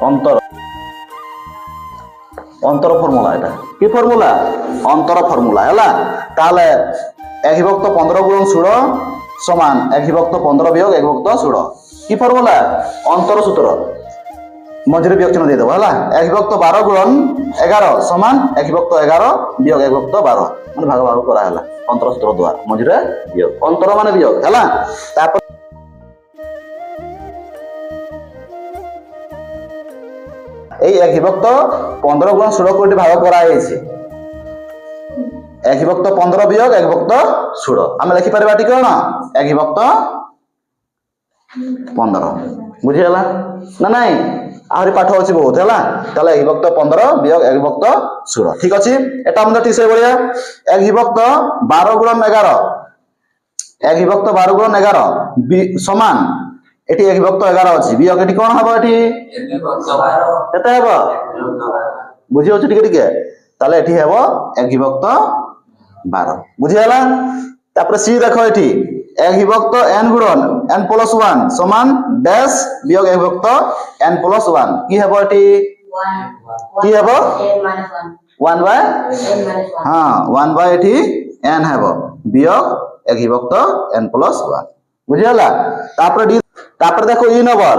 অন্তর অন্তর ফর্মুলা, এটা কি ফর্মুলা? অন্তর ফর্মুলা হলা। তাহলে 1/15 গুণ 16 সমান 1/15 বিয়োগ 1/16 কি ফর্মুলা? অন্তর সূত্র। মঝিরে বিয়োগ চিহ্ন দিয়ে দেবো হলা। 1/12 গুণ 11 সমান 1/11 বিয়োগ 1/12 মানে ভাগ ভাগ করা হলা অন্তর সূত্র দ্বারা। মঝিরে বিয়োগ, অন্তর মানে বিয়োগ হলা। তারপর এই 1/15 গুণ 16 কোটি ভাগ করা হয়েছে 1/15 বিয়োগ 1/16 আমি লিখিপারিবা এটি কଣ 1/15 বুঝিগলা না নাই? আহরি পাঠ ଅଛି বহুত ହେଲା। তাহলে 1/15 বিয়োগ 1/16 ঠিক আছে। এটা আমাদের ঠিক সেইভাবে 1/12 গুণ 11 1/12 গুণ 11 সমান এটি 1/11 আছে বিয়োগ এটি কোন হবে? এটি কেতে হবে বুঝি হচ্ছে টিকে টিকে। তাহলে এটি হবে 1/12 বুঝিগলা। তারপরে সি দেখো এটি 1/n গুণন n + 1 সমান ড্যাশ বিয়োগ 1/n + 1 কি হবে? এটি কি হবে 1/, হ্যাঁ 1/, এটি n হবে বিয়োগ 1/n + 1 বুঝিগলা। তারপরে দেখো ই নম্বর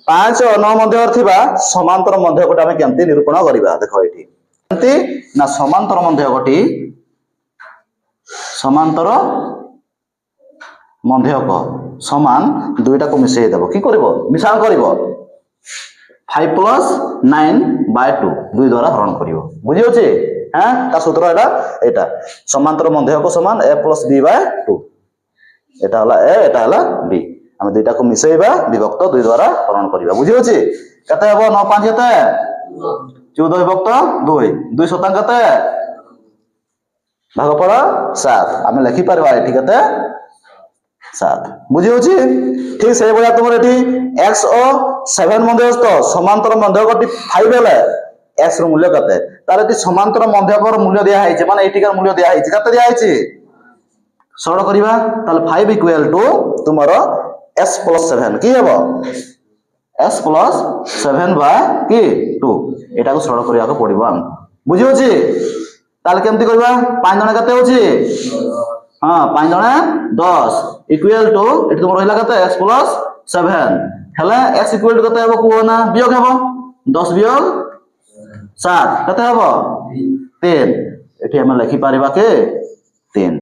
5 ও 9 ମଧ୍ୟରେ ଥିବା ସମାନ୍ତର ମଧ୍ୟକଟି ଆମେ କେମିତି ନିରୂପଣ କରିବା? ଦେଖ ଏଠି କେମିତି ନା ସମାନ୍ତର ମଧ୍ୟକ ସମାନ ଦୁଇଟାକୁ ମିଶେଇ ଦେବ। কি কৰিব? মিশ্রণ কৰিব 5 + 9/2 2 দ্বারা হরণ করিব। বুঝি হচ্ছে? হ্যাঁ তার সূত্র এটা সমান্তর মধ্যক সমান a + b/2 এটা হলো a এটা হলো b আমি দুইটাকে মিশাইবা বিভক্ত 2 দ্বারা হরণ করিবা। বুঝি হচ্ছে? কত হবে 9 5 কত 14/2 2 শতাংশ কত ভাগফল 7 আমি লিখি পারবা এটি কত 7 বুঝি হচ্ছে? ঠিক সেই ভাবে তোমার এটি x ও 7 মধ্যস্থ সমান্তর মধ্যকটি 5 হলে x র মূল্য কত? তার এটি সমান্তর মধ্যকর মূল্য দেয়া হয়েছে মানে এটিকার মূল্য দেয়া হয়েছে কত দেয়া হয়েছে সরল করিবা। তাহলে 5 = তোমার s + 7 কি হবে s + 7/2 এটাকে সরল করিବାକୁ পড়িব আমি। বুঝি হচ্ছে? তাহলে কেমতি করিবা 5 জনে কত হচ্ছে হ্যাঁ 5 জনে 10 = এটি তোমার রহিলা কত s + 7 হেলে x = কত হবে কোন না বিয়োগ হবে 10 বিয়োগ 7 কত হবে 10 এটি আমরা লিখি পারিবা কে 10।